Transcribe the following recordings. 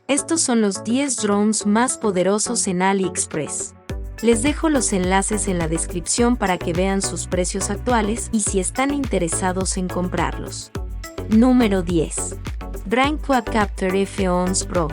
Estos son los 10 drones más poderosos en AliExpress. Les dejo los enlaces en la descripción para que vean sus precios actuales y si están interesados en comprarlos. Número 10. Drone Quadcopter F11 Pro.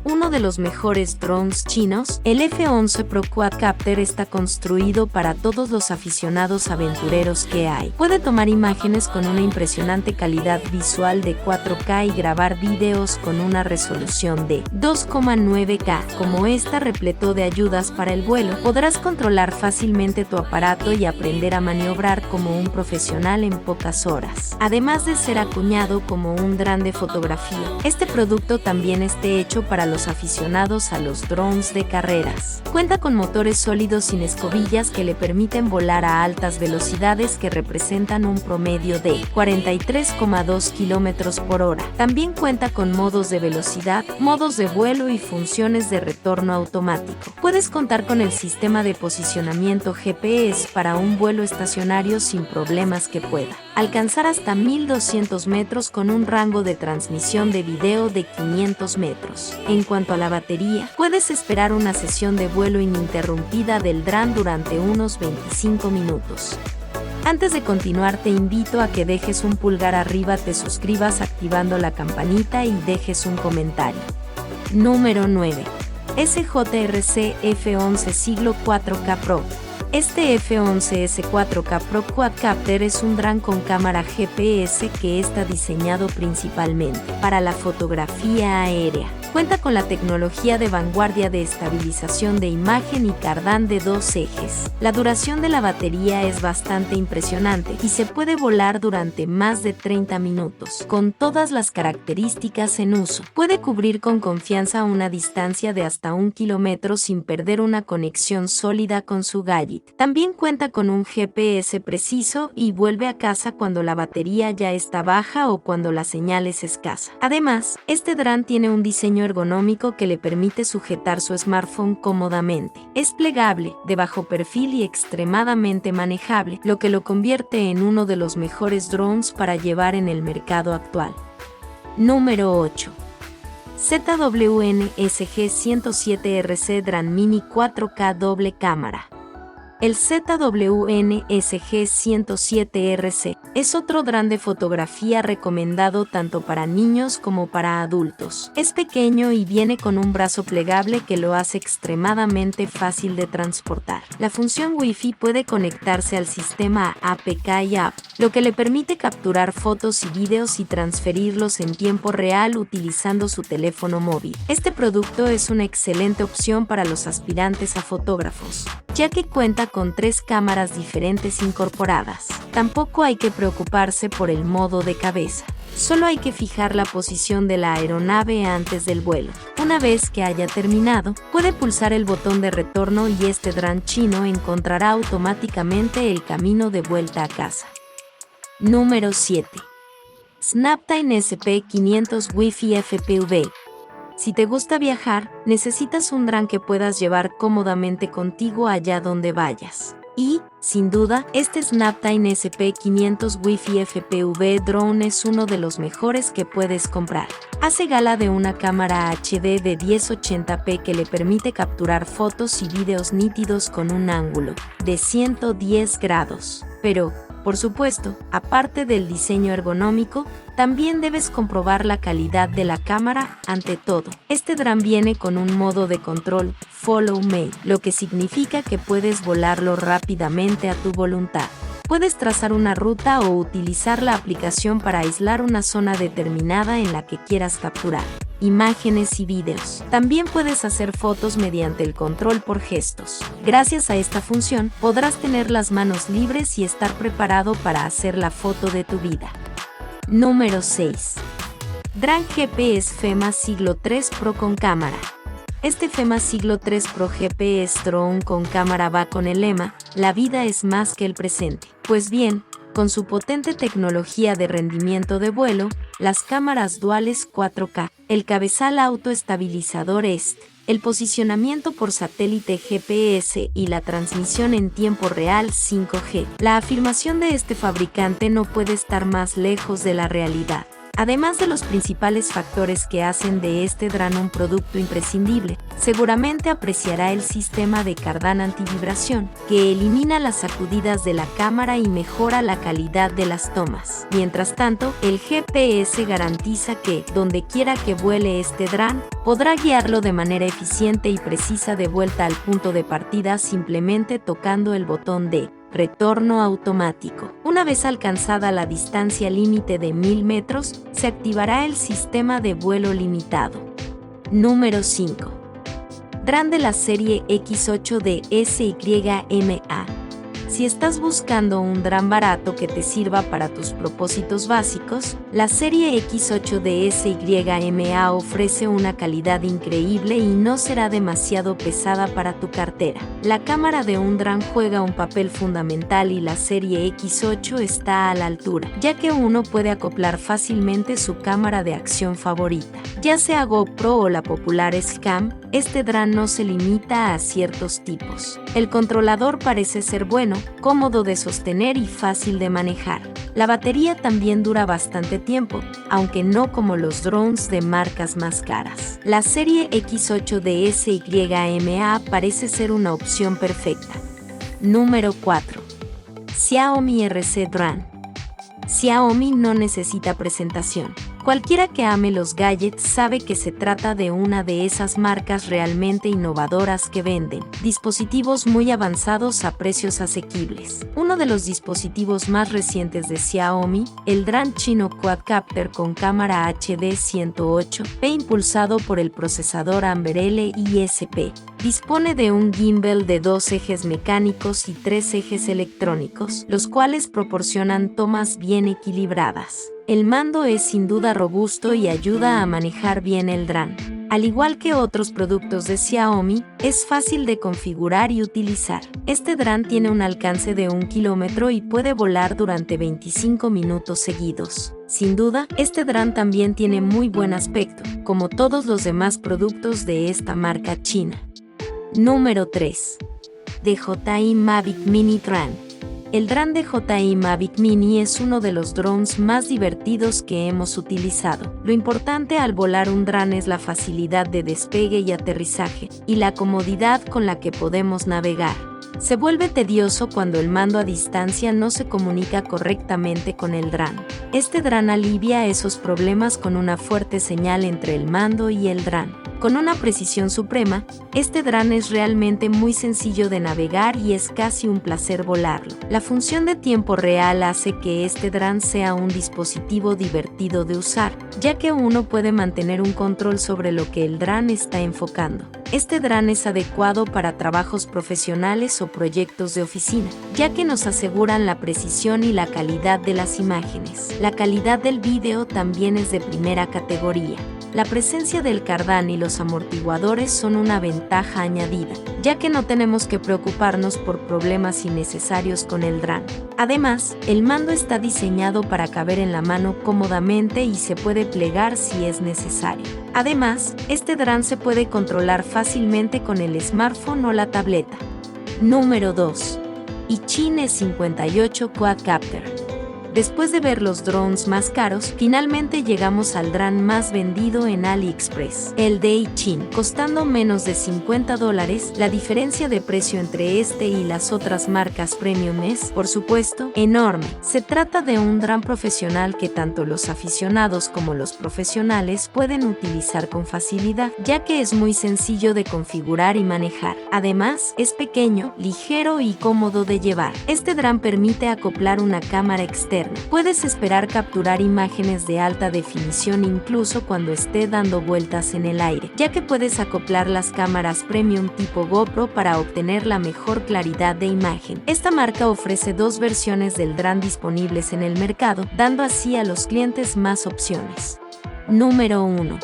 Uno de los mejores drones chinos, el F11 Pro Quadcopter está construido para todos los aficionados aventureros que hay. Puede tomar imágenes con una impresionante calidad visual de 4K y grabar videos con una resolución de 2,9K. Como está repleto de ayudas para el vuelo, podrás controlar fácilmente tu aparato y aprender a maniobrar como un profesional en pocas horas. Además de ser acuñado como un dron de fotografía, este producto también está hecho para los aficionados a los drones de carreras. Cuenta con motores sólidos sin escobillas que le permiten volar a altas velocidades que representan un promedio de 43,2 km por hora. También cuenta con modos de velocidad, modos de vuelo y funciones de retorno automático. Puedes contar con el sistema de posicionamiento GPS para un vuelo estacionario sin problemas que pueda alcanzar hasta 1200 metros con un rango de transmisión de video de 500 metros. En cuanto a la batería, puedes esperar una sesión de vuelo ininterrumpida del dron durante unos 25 minutos. Antes de continuar, te invito a que dejes un pulgar arriba, te suscribas activando la campanita y dejes un comentario. Número 9. SJRC F11 Siglo 4K Pro. Este F11S 4K Pro Quadcopter es un dron con cámara GPS que está diseñado principalmente para la fotografía aérea. Cuenta con la tecnología de vanguardia de estabilización de imagen y cardán de 2 ejes. La duración de la batería es bastante impresionante y se puede volar durante más de 30 minutos, con todas las características en uso. Puede cubrir con confianza una distancia de hasta 1 kilómetro sin perder una conexión sólida con su gadget. También cuenta con un GPS preciso y vuelve a casa cuando la batería ya está baja o cuando la señal es escasa. Además, este dron tiene un diseño ergonómico que le permite sujetar su smartphone cómodamente. Es plegable, de bajo perfil y extremadamente manejable, lo que lo convierte en uno de los mejores drones para llevar en el mercado actual. Número 8. ZWN SG107RC Drone Mini 4K doble cámara. El ZWN SG107RC es otro dron de fotografía recomendado tanto para niños como para adultos. Es pequeño y viene con un brazo plegable que lo hace extremadamente fácil de transportar. La función Wi-Fi puede conectarse al sistema APK y App, lo que le permite capturar fotos y videos y transferirlos en tiempo real utilizando su teléfono móvil. Este producto es una excelente opción para los aspirantes a fotógrafos, ya que cuenta con 3 cámaras diferentes incorporadas. Tampoco hay que preocuparse por el modo de cabeza. Solo hay que fijar la posición de la aeronave antes del vuelo. Una vez que haya terminado, puede pulsar el botón de retorno y este dron chino encontrará automáticamente el camino de vuelta a casa. Número 7. Snaptime SP500 Wi-Fi FPV. Si te gusta viajar, necesitas un dron que puedas llevar cómodamente contigo allá donde vayas. Y, sin duda, este Snaptime SP500 Wi-Fi FPV drone es uno de los mejores que puedes comprar. Hace gala de una cámara HD de 1080p que le permite capturar fotos y videos nítidos con un ángulo de 110 grados. Pero, por supuesto, aparte del diseño ergonómico, también debes comprobar la calidad de la cámara ante todo. Este dron viene con un modo de control Follow Me, lo que significa que puedes volarlo rápidamente a tu voluntad. Puedes trazar una ruta o utilizar la aplicación para aislar una zona determinada en la que quieras capturar imágenes y videos. También puedes hacer fotos mediante el control por gestos. Gracias a esta función, podrás tener las manos libres y estar preparado para hacer la foto de tu vida. Número 6. Drone GPS FEMA Siglo 3 Pro con cámara. Este FEMA Siglo 3 Pro GPS Drone con cámara va con el lema, la vida es más que el presente. Pues bien, con su potente tecnología de rendimiento de vuelo, las cámaras duales 4K, el cabezal autoestabilizador el posicionamiento por satélite GPS y la transmisión en tiempo real 5G. La afirmación de este fabricante no puede estar más lejos de la realidad. Además de los principales factores que hacen de este dron un producto imprescindible, seguramente apreciará el sistema de cardan antivibración, que elimina las sacudidas de la cámara y mejora la calidad de las tomas. Mientras tanto, el GPS garantiza que, donde quiera que vuele este dron, podrá guiarlo de manera eficiente y precisa de vuelta al punto de partida simplemente tocando el botón de retorno automático. Una vez alcanzada la distancia límite de 1000 metros, se activará el sistema de vuelo limitado. Número 5. Dron de la serie X8 de SYMA. Si estás buscando un dron barato que te sirva para tus propósitos básicos, la serie X8 de SYMA ofrece una calidad increíble y no será demasiado pesada para tu cartera. La cámara de un dron juega un papel fundamental y la serie X8 está a la altura, ya que uno puede acoplar fácilmente su cámara de acción favorita. Ya sea GoPro o la popular SCAM, este dron no se limita a ciertos tipos. El controlador parece ser bueno, cómodo de sostener y fácil de manejar. La batería también dura bastante tiempo, aunque no como los drones de marcas más caras. La serie X8 de SYMA parece ser una opción perfecta. Número 4. Xiaomi RC Drone. Xiaomi no necesita presentación. Cualquiera que ame los gadgets sabe que se trata de una de esas marcas realmente innovadoras que venden dispositivos muy avanzados a precios asequibles. Uno de los dispositivos más recientes de Xiaomi, el dron chino Quadcopter con cámara HD 108p impulsado por el procesador Amberelle ISP, dispone de un gimbal de 2 ejes mecánicos y 3 ejes electrónicos, los cuales proporcionan tomas bien equilibradas. El mando es sin duda robusto y ayuda a manejar bien el dron. Al igual que otros productos de Xiaomi, es fácil de configurar y utilizar. Este dron tiene un alcance de 1 kilómetro y puede volar durante 25 minutos seguidos. Sin duda, este dron también tiene muy buen aspecto, como todos los demás productos de esta marca china. Número 3. DJI Mavic Mini Drone. El dron DJI Mavic Mini es uno de los drones más divertidos que hemos utilizado. Lo importante al volar un dron es la facilidad de despegue y aterrizaje, y la comodidad con la que podemos navegar. Se vuelve tedioso cuando el mando a distancia no se comunica correctamente con el dron. Este dron alivia esos problemas con una fuerte señal entre el mando y el dron. Con una precisión suprema, este dron es realmente muy sencillo de navegar y es casi un placer volarlo. La función de tiempo real hace que este dron sea un dispositivo divertido de usar, ya que uno puede mantener un control sobre lo que el dron está enfocando. Este dron es adecuado para trabajos profesionales o proyectos de oficina, ya que nos aseguran la precisión y la calidad de las imágenes. La calidad del vídeo también es de primera categoría. La presencia del cardán y los amortiguadores son una ventaja añadida, ya que no tenemos que preocuparnos por problemas innecesarios con el dron. Además, el mando está diseñado para caber en la mano cómodamente y se puede plegar si es necesario. Además, este dron se puede controlar fácilmente con el smartphone o la tableta. Número 2. Ichine E58 Quadcopter. Después de ver los drones más caros, finalmente llegamos al dron más vendido en AliExpress, el de Ichine. Costando menos de $50, la diferencia de precio entre este y las otras marcas premium es, por supuesto, enorme. Se trata de un dron profesional que tanto los aficionados como los profesionales pueden utilizar con facilidad, ya que es muy sencillo de configurar y manejar. Además, es pequeño, ligero y cómodo de llevar. Este dron permite acoplar una cámara externa. Puedes esperar capturar imágenes de alta definición incluso cuando esté dando vueltas en el aire, ya que puedes acoplar las cámaras premium tipo GoPro para obtener la mejor claridad de imagen. Esta marca ofrece 2 versiones del dron disponibles en el mercado, dando así a los clientes más opciones. Número 1.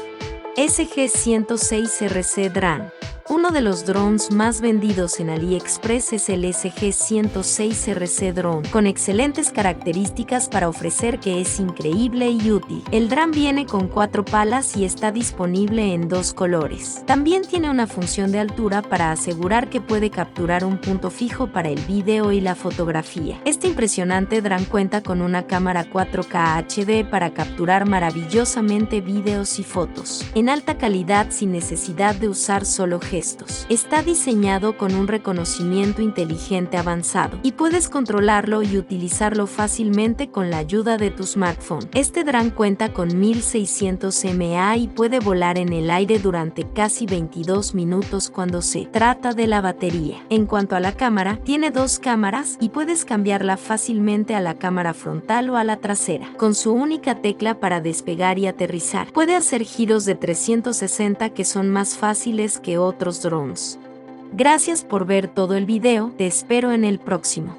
SG106 RC Drone. Uno de los drones más vendidos en AliExpress es el SG-106RC Drone, con excelentes características para ofrecer que es increíble y útil. El dron viene con 4 palas y está disponible en 2 colores. También tiene una función de altura para asegurar que puede capturar un punto fijo para el video y la fotografía. Este impresionante dron cuenta con una cámara 4K HD para capturar maravillosamente videos y fotos en alta calidad sin necesidad de usar solo gestos. Está diseñado con un reconocimiento inteligente avanzado y puedes controlarlo y utilizarlo fácilmente con la ayuda de tu smartphone. Este dron cuenta con 1600 mAh y puede volar en el aire durante casi 22 minutos cuando se trata de la batería. En cuanto a la cámara, tiene 2 cámaras y puedes cambiarla fácilmente a la cámara frontal o a la trasera. Con su única tecla para despegar y aterrizar, puede hacer giros de 360 que son más fáciles que otros drones. Gracias por ver todo el video, te espero en el próximo.